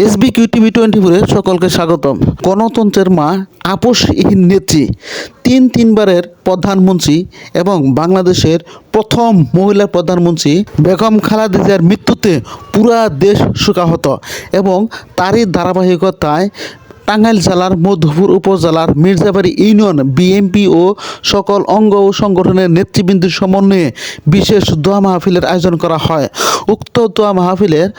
SBQ TV 24-এর সকলকে স্বাগতম। গণতন্ত্রের মা, আপোষহীন নেত্রী, তিনবারের প্রধানমন্ত্রী এবং বাংলাদেশের প্রথম মহিলা প্রধানমন্ত্রী বেগম খালেদা জিয়ার মৃত্যুতে পুরা দেশ শোকাহত এবং তারই ধারাবাহিকতায় টাঙ্গাইল জেলার মধুপুর উপজেলার মির্জাবাড়ি ইউনিয়ন বিএনপি ও সকল অঙ্গ ও সংগঠনের নেতৃবৃন্দের সমন্বয়ে বিশেষ দোয়া মাহফিলের আয়োজন করা হয়। উক্ত দোয়া মাহফিলের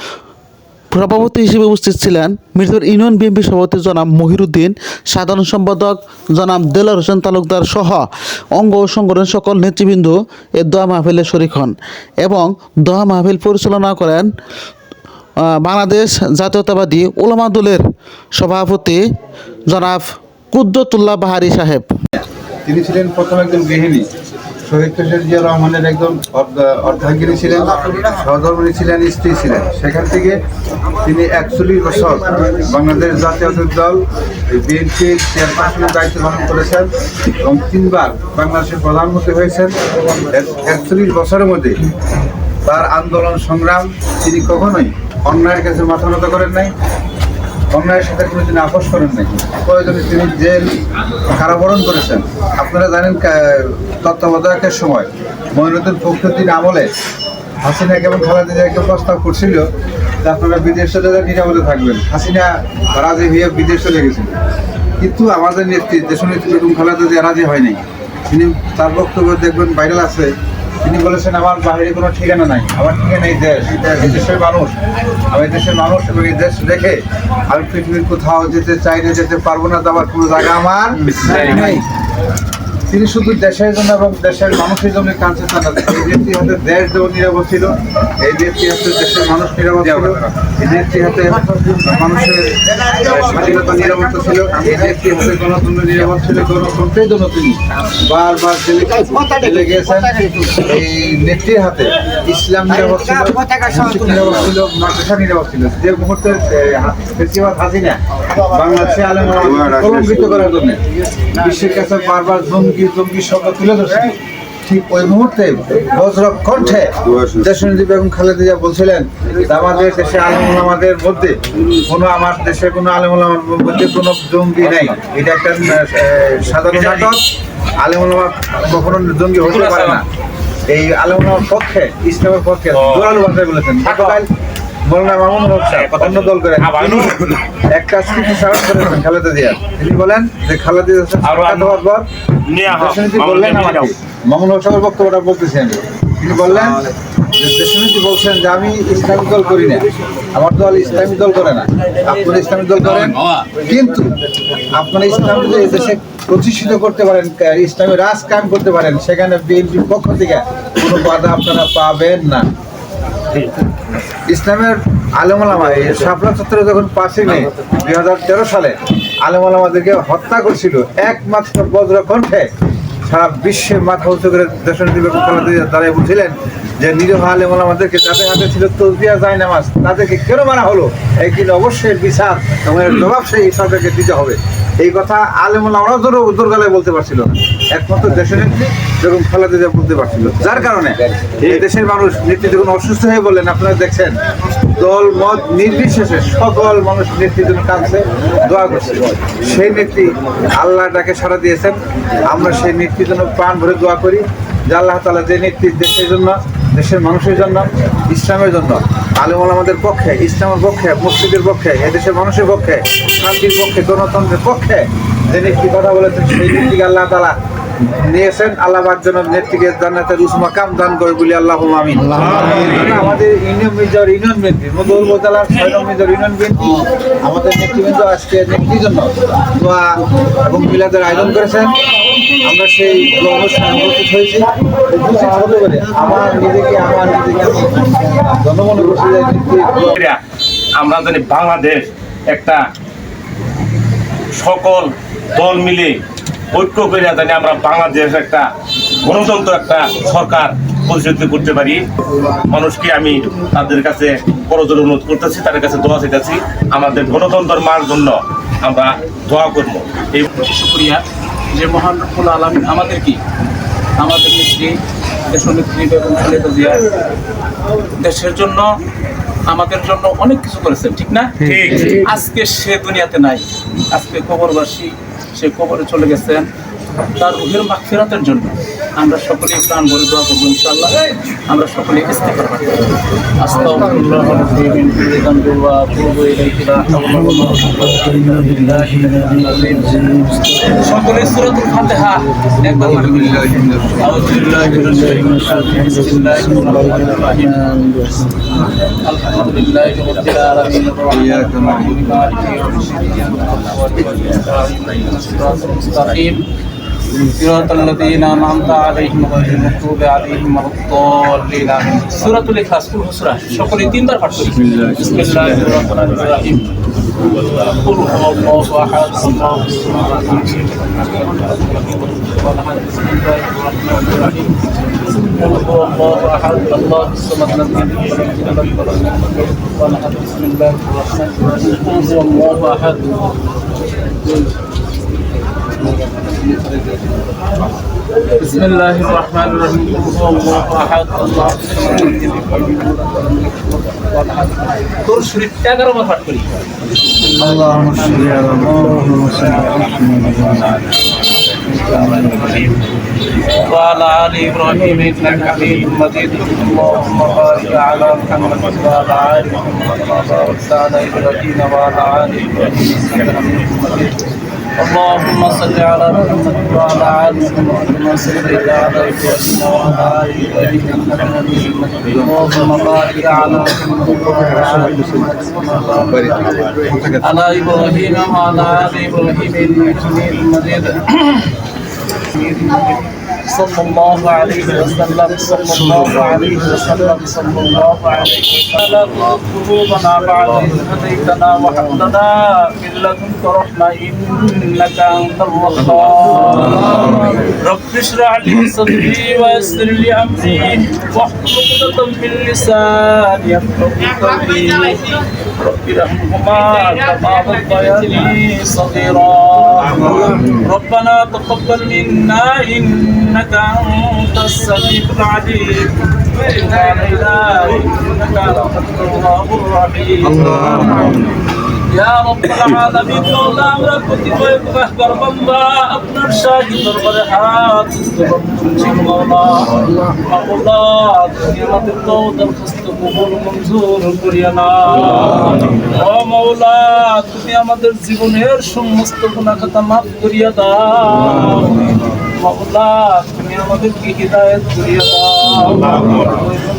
সভাপতি হিসেবে উপস্থিত ছিলেন মির্জাপুর ইউনিয়ন বিএনপি সভাপতি জনাব মহিরুদ্দিন, সাধারণ সম্পাদক জনাব দেলোয়ার হোসেন তালুকদার সহ অঙ্গ ও সংগঠনের সকল নেতৃবৃন্দ এ দোয়া মাহফিলে শরীক হন এবং দোয়া মাহফিল পরিচালনা করেন বাংলাদেশ জাতীয়তাবাদী উলামা দলের সভাপতি জনাব কুদ্দতুল্লাহ বাহারি সাহেব। তিনি ছিলেন প্রথম একজন গৃহিণী, শহীদ প্রেসিডেন্ট জিয়া রহমানের একজন অর্ধাঙ্গিনী ছিলেন, সহধর্মিণী ছিলেন, স্ত্রী ছিলেন। সেখান থেকে তিনি 41 বছর বাংলাদেশ জাতীয় দল বিএনপির চেয়ারপারসনের দায়িত্ব পালন করেছেন এবং 3বার বাংলাদেশের প্রধানমন্ত্রী হয়েছেন। 41 বছরের মধ্যে তার আন্দোলন সংগ্রাম তিনি কখনোই অন্যায়ের কাছে মাথা নত করেন নাই, অন্যায়ের সাথে কোনো তিনি আপোষ করেন নাই। প্রয়োজনে তিনি জেল কারাবরণ করেছেন। আপনারা জানেন তত্ত্বাবধায়কের সময় মঈনুদ্দিন ফখরুদ্দিন আমলে হাসিনাকে এবং খালেদা জিয়াকে প্রস্তাব করছিল যে আপনারা বিদেশ চলে যান, নিরাপদে থাকবেন। হাসিনা রাজি হয়ে বিদেশ চলে গেছেন, কিন্তু আমাদের নেত্রী দেশনেত্রী বেগম খালেদা জিয়া রাজি হয় নাই। তিনি তার বক্তব্য দেখবেন ভাইরাল আছে, তিনি বলেছেন আমার বাইরে কোনো ঠিকানা নাই, আমার ঠিকানা এই দেশ, এই দেশের মানুষ, আমি দেশের মানুষ এবং এই দেশ রেখে আমি পৃথিবীর কোথাও যেতে চাই না, যেতে পারবো না, যাওয়ার কোনো জায়গা আমার নেই। তিনি শুধু দেশের জন্য এবং দেশের মানুষের জন্য কাঁদতে চান না। এই নেত্রী হাতে দেশ যেমন নিরাপদ ছিল, এই নেত্রী হাতে দেশের মানুষ নিরাপদ ছিল, এই নেত্রী হাতে মানুষের স্বাধীনতা নিরাপত্তা ছিল, এই নেত্রী হাতে গণতন্ত্র নিরাপদ ছিল। গণতন্ত্রের জন্য তিনি বারবার জেলে গিয়েছেন। এই নেত্রীর হাতে ইসলাম নিরাপদ ছিল, নিরাপদ ছিল, মাদ্রাসা নিরাপদ ছিল। যে মুহূর্তে ফেসিবাদ হাসিনা বাংলাদেশে আলেম কলঙ্কিত করার জন্য বিশ্বের কাছে বারবার জঙ্গি শব্দ তুলে ধরছিল, ঠিক ওই মুহূর্তে বজ্র কণ্ঠে দেশনেত্রী বেগম খালেদা জিয়া বলছিলেন আমাদের দেশে আলেম ওলামাদের মধ্যে কোনো, আমার দেশে কোনো আলেম ওলামার মধ্যে কোনো জঙ্গি নেই। এটা একটা সাধারণ নাটক। আলেম ওলামা কখনো জঙ্গি হতে পারে না। এই আলেম ওলামার পক্ষে, ইসলামের পক্ষে জোরালো ভাষায় বলেছেন। মৌলানা মামুনুল হক সাহেব অন্য দল করে একটা স্মৃতি স্মরণ করেছেন খালেদা জিয়া। তিনি বলেন যে খালেদা জিয়া হওয়ার পর দেশনেত্রী বললেন, আমাকে মামুনুল হক সাহেবের বক্তব্যটা বলতেছেন, তিনি বললেন যে দেশনেত্রী বলছেন যে আমি ইসলামিক দল করি না, আমার দল ইসলামিক দল করে না, আপনারা ইসলামিক দল করেন, কিন্তু আপনারা ইসলাম যদি এই দেশে প্রতিষ্ঠিত করতে পারেন, ইসলামী রাজ কায়েম করতে পারেন, সেখানে বিএনপির পক্ষ থেকে কোনো বাধা আপনারা পাবেন না। ইসলামের আলেম ওলামা শাপলা চত্বরে যখন 5 মে 2013 সালে আলেম ওলামাদেরকে হত্যা করছিল, একমাত্র বজ্র কণ্ঠে সারা বিশ্বে মাথা উঁচু করে দেশনেত্রী বেগম খালেদা জিয়া দাঁড়িয়ে বলছিলেন যে নিরীহ আলেম ওলামাদেরকে, যাদের হাতে ছিল তসবিহ জায়নামাজ, তাদেরকে কেন মারা হলো, এই কিন্তু অবশ্যই বিচার এবং এর জবাব সেই সরকারকে দিতে হবে। এই কথা আলেম ওলামারা জোর গলায় বলতে পারছিল না, একমাত্র দেশনেত্রী বেগম খালেদা জিয়া বলতে পারছিল। যার কারণে এই দেশের মানুষ নেত্রী যখন অসুস্থ হয়ে বললেন, আপনারা দেখছেন দল মত নির্বিশেষে সকল মানুষ নেত্রীর জন্য কাঁদছে, দোয়া করছে। সেই নেত্রী আল্লাহ ডাকে সাড়া দিয়েছেন। আমরা সেই নেত্রীর জন্য প্রাণ ভরে দোয়া করি যে আল্লাহ তাআলা যে নেত্রী দেশের জন্য, দেশের মানুষের জন্য, ইসলামের জন্য, আলেম ওলামাদের পক্ষে, ইসলামের পক্ষে, মসজিদের পক্ষে, এদেশের মানুষের পক্ষে, শান্তির পক্ষে, গণতন্ত্রের পক্ষে যে নেত্রী কথা বলেছেন, সেই নেত্রীকে আল্লাহ তাআলা নিয়েছেন। আল্লাহ পাক যেন নেত্রীকে জান্নাতের উঁচু মাকাম দান করে বলি আল্লাহুম্মা আমিন। আমাদের ইউনিয়ন বিএনপি মধুপুর উপজেলার 6 নং মেজর ইউনিয়ন বিএনপি আমাদের নেতৃবৃন্দ আজকে নেত্রীর জন্য দোয়া এবং মিলাদের আয়োজন করেছেন। আমরা সেই অনুষ্ঠানে উপস্থিত হয়েছি। উপস্থিত হতে পারে আমার নিজেকে জনমনে বসে যায়। আমরা জানি বাংলাদেশ একটা সকল দল মিলে ঐক্য করে জানি আমরা বাংলাদেশ একটা গণতন্ত্র, একটা সরকার পরিচালিত করতে পারি। মানুষকে আমি তাদের কাছে করজোড়ে অনুরোধ করতেছি, তাদের কাছে দোয়া চাইতেছি, আমাদের গণতন্ত্রের মার জন্য আমরা দোয়া করব। এই শুকরিয়া যে মহান রব্বুল আলামিন আমাদের নেত্রী দেশনেত্রী বেগম খালেদা জিয়া দেশের জন্য আমাদের জন্য অনেক কিছু করেছেন, ঠিক না? ঠিক। আজকে সে দুনিয়াতে নাই, আজকে কবরবাসী, সে কবরে চলে গেছেন। তার রুহের মাগফিরাতের জন্য আমরা সকলে প্রাণ ভরে দোয়া করবো ইনশাআল্লাহ। আমরা সকলে ইস্তিগফার করব। আস্তাগফিরুল্লাহ রাব্বি মিন কুল্লি যামবিন ওয়া আতুবু ইলাইহি লা হাওলা ওয়া লা কুওয়াতা ইল্লা বিল্লাহি সকলে সূরাতুল ফাতিহা একবার পড়ে বিল্লাহি আউযু বিল্লাহি মিনাশ শাইতানির রাজিম বিসমিল্লাহির রহমানির রহিম আলহামদুলিল্লাহি রাব্বিল আলামিন ইয়্যাকা না'বুদু ওয়া ইয়্যাকা নাস্তাঈন ইহদিনাস সিরাতাল মুস্তাকিম صراط الذين أنعمت عليهم غير المغضوب عليهم ولا الضالين آمين সূরাতুল ইখলাস কুল সূরা সকলে তিনবার পাঠ করি বিসমিল্লাহির রহমানির রহিম قل هو الله أحد الله الصمد بسم الله الرحمن الرحيم قل هو الله أحد الله الصمد لم يلد ولم يولد ولم يكن له كفوا أحد بسم الله الرحمن الرحيم قل هو الله أحد بسم الله الرحمن الرحيم قل هو الله احد الله الصمد لم يلد ولم يولد ولم يكن له كفوا احد তোর শরীর 11 বার পাঠ করি اللهم صل على وعلى آل إبراهيم إنك حميد مجيد اللهم بارك على محمد وعلى آل محمد كما باركت على إبراهيم وعلى آل إبراهيم إنك حميد مجيد اللهم صل على محمد وعلى آل محمد كما صليت على إبراهيم وعلى آل إبراهيم إنك حميد مجيد اللهم بارك على محمد وعلى آل محمد كما باركت على إبراهيم وعلى آل إبراهيم إنك حميد مجيد صلى الله عليه وسلم صلى الله عليه وسلم صلى الله عليه وسلم قلوبنا بعد إذ هديتنا وهب لنا من لدنك رحمة إنك أنت الوهاب رب اشرح لي صدري ويسر لي أمري واحلل عقدة من لساني يفقهوا قولي رب ارحمهما كما ربياني صغيرا ربنا تقبل منا إنك أنت السميع العليم وتب علينا إنك أنت التواب الرحيم يا رب العالمين مولا আমরা প্রতিভয় প্রকাশবার বান্দা আপনার শাহী দরবারে হাত তুলছি মাওলা মাওলা তুমি আমাদের দরখাস্ত কবুল মঞ্জুর করিয়া নাও ও মাওলা তুমি আমাদের জীবনের সমস্ত গুনাহ খাতা মাফ করিয়া দাও মাওলা তুমি আমাদেরকে হিদায়াত করিয়া দাও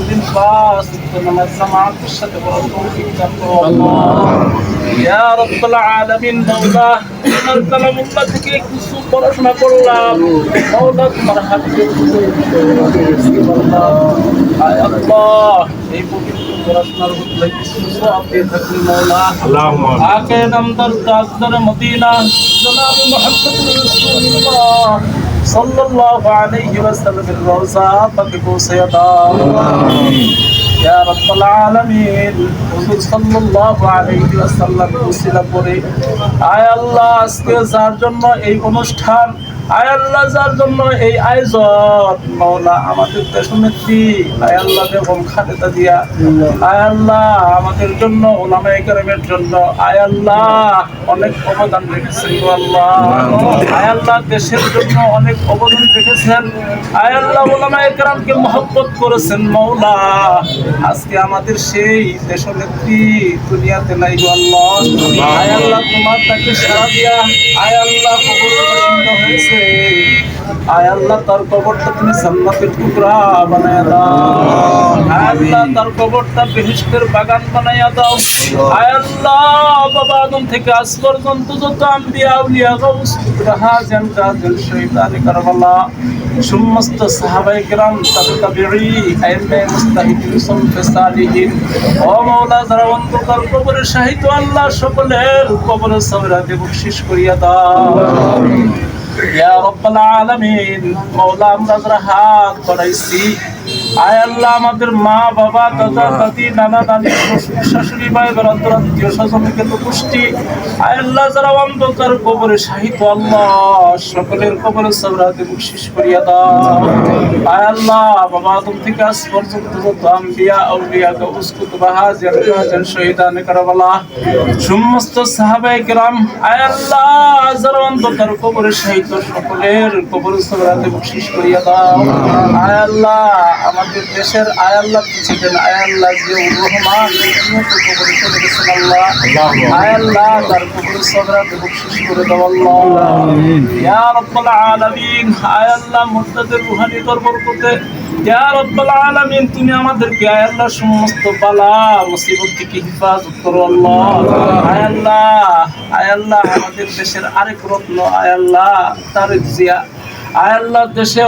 দিন পাঁচ নামাজ জামাতের সাথে পড়ার তৌফিক দান করো আল্লাহ ইয়া রাব্বুল আলামিন মাওলা তোমার কালামুল্লাহ থেকে কিছু পড়াশোনা করলাম মাওলা তোমার হাত আয় আল্লাহ এই পবিত্র পড়াশোনার বদলে কিছু সওয়াব দিয়ে থাকি মাওলা আল্লাহুম্মা আকে নামদার তাজদার মদিনা জনাব মুহাম্মদ রাসূলুল্লাহ সাল্লাল্লাহু আলাইহি ওয়াসাল্লামের রওজা পাকে পৌঁছে দাও ইয়া রাব্বুল আলামিন হুজুর সাল্লাল্লাহু আলাইহি ওয়াসাল্লাম উসিলা করে আয় আল্লাহ আজকে যার জন্য এই অনুষ্ঠান আয় আল্লাহ যার জন্য এই আয়োজন মাওলা আমাদের দেশনেত্রী আয় আল্লাহ বেগম খালেদা জিয়া আয় আল্লাহ আমাদের জন্য উলামায়ে কেরামের জন্য আয় আল্লাহ অনেক অবদান রেখেছেন গো আল্লাহ আয় আল্লাহ দেশের জন্য অনেক অবদান রেখেছেন আয় আল্লাহ উলামায়ে কেরামকে মহব্বত করেছেন মাওলা আজকে আমাদের সেই দেশনেত্রী দুনিয়াতে নাই গো আল্লাহ আয় আল্লাহ তোমার তাকে সারা দিয়া আয় আল্লাহ কবরে বাসিন্দা হয়েছে আয় আল্লাহ তার কবরটা তুমি জান্নাতের টুকরা বানায়া দাও আয় আল্লাহ তার কবরটা বেহেশতের বাগান বানায়া দাও আয় আল্লাহ বাবা আদম থেকে আজ পর্যন্ত যত আম্বিয়া আউলিয়া গাউস হাজান কাজিল শহীদানে কারবালা সমস্ত সাহাবায়ে কেরাম তাবিঈ আইম্মে মুস্তাহিদিন সালফে সালিহিন ও মাওলা যারা অন্ধকার কবরে শাহিদ আল্লাহ সকলের কবরে সওরাতে বখশিশ করিয়া দাও ইয়া রাব্বাল আলামিন মাওলা আমরা যারা হাত বাড়াইছি আয় আল্লাহ আমাদের মা বাবা দাদা দাদি নানা নানি শ্বশুর শাশুড়ি ভাই বেড়ান্তর আত্মীয় স্বজনকে তো পুষ্টি আয় আল্লাহ যারা অন্ধকার কবরে শাহিত আল্লাহ সকলের কবরে সবরাতে বকশিশ করিয়া দাও আয় আল্লাহ বাবা আদম থেকে আজ পর্যন্ত যত আম্বিয়া আউলিয়া গাউস কুতুব হাজির গাজন শহীদান কারবালা সমস্ত সাহাবায়ে কেরাম আয় আল্লাহ যারা অন্ধকার কবরে শাহিত সকলের কবরে সবরাতে বকশিশ করিয়া দাও আয় আল্লাহ আমাদের দেশের আয় আল্লাহ ছিলেন আয় আল্লাহ জিয়াউর রহমান কবরে চলে গেছেন আল্লাহ আয় আল্লাহ তার কবরে সবরাতে বকশিশ করে দাও আল্লাহ ইয়া রাব্বাল আলামিন আয় আল্লাহ মুর্তাদের রুহানি দরবার করতে ইয়া রাব্বাল আলামিন তুমি আমাদেরকে আয় আল্লাহ সমস্ত বালা মুসিবত থেকে হেফাজত করো আল্লাহ আয় আল্লাহ আমাদের দেশের আরেক রত্ন আয় আল্লাহ তারেক জিয়া আয় আল্লাহ দেশে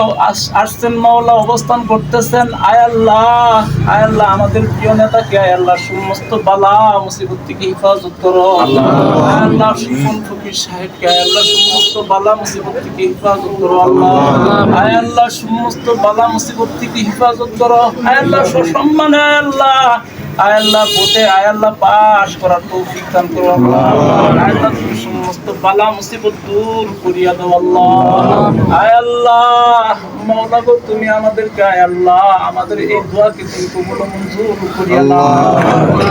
আসছেন মাওলা অবস্থান করতেছেন আয় আল্লাহ আমাদের প্রিয় নেতাকে আয় আল্লাহ সমস্ত বালা মুসিবত থেকে হেফাজত করো আয় আল্লাহ সুমন ফকির সাহেবকে আয় আল্লাহ সমস্ত বালা মুসিবত থেকে হেফাজত করো আল্লাহ আয় আল্লাহ সমস্ত বালা মুসিবত থেকে হেফাজত করো আয় আল্লাহ সসম্মানে আয় আল্লাহ ভোটে আয় আল্লাহ পাস করার তৌফিক দান করো আল্লাহ আয় আল্লাহ তুমি সমস্ত বালা মুসিবত দূর করিয়া দাও আল্লাহ আয় আল্লাহ মাওলা গো তুমি আমাদেরকে আয় আল্লাহ আমাদের এই দোয়াকে তুমি কবুল ও মঞ্জুর করিয়া নাও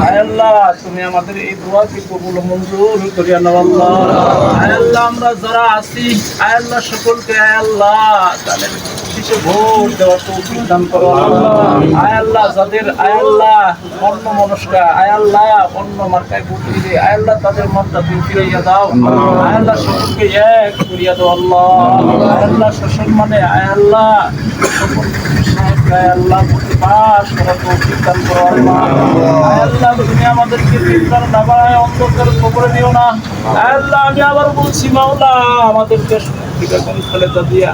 আয় আল্লাহ তুমি আমাদের এই দোয়াকে কবুল ও মঞ্জুর করিয়া নাও আল্লাহ আয় আল্লাহ আমরা যারা আছি আয় আল্লাহ সকলকে আয় আল্লাহ তাদের কিছু ভোট দেওয়ার তৌফিক দান করো আয় আল্লাহ যাদের আয় আল্লাহ অন্য মনস্কা আয় আল্লাহ অন্য মার্কায় ভোট দিবে আয় আল্লাহ তাদের মনটা তুমি ফিরাইয়া দাও আয় আল্লাহ সকলকে এক করিয়া দাও আল্লাহ আয় আল্লাহ সসম্মানে আয় আল্লাহ আয় আল্লাহ ভোটে পাস করার তৌফিক দান করো আল্লাহ আয় আল্লাহ তুমি আমাদেরকে বিপদার না বানায় অন্ধকার কবরে দিও না আয় আল্লাহ আমি আবার বলছি মাওলা আমাদের দেশ থেকে কোন খালেদা দিয়া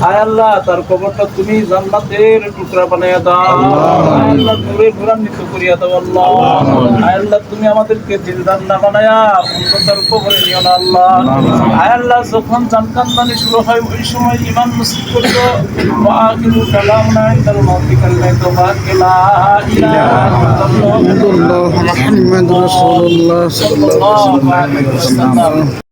আয় আল্লাহ তার কবরটা তুমি জান্নাতের টুকরা বানাইয়া দাও আয় আল্লাহ নূরে নূরান্বিত করিয়া দাও আল্লাহ আয় আল্লাহ তুমি আমাদেরকে দিলদার না বানায়া অন্ধকার কবরে নিও না আল্লাহ আয় আল্লাহ যখন জানকান্দানি শুরু হয় ওই সময় ঈমান নসিব করো ওয়া আখিরু কালামনা ইনদাল মাউতি কালিমাতু লা ইলাহা ইল্লাল্লাহ মুহাম্মাদুর রাসূলুল্লাহ সাল্লাল্লাহু আলাইহি ওয়াসাল্লাম।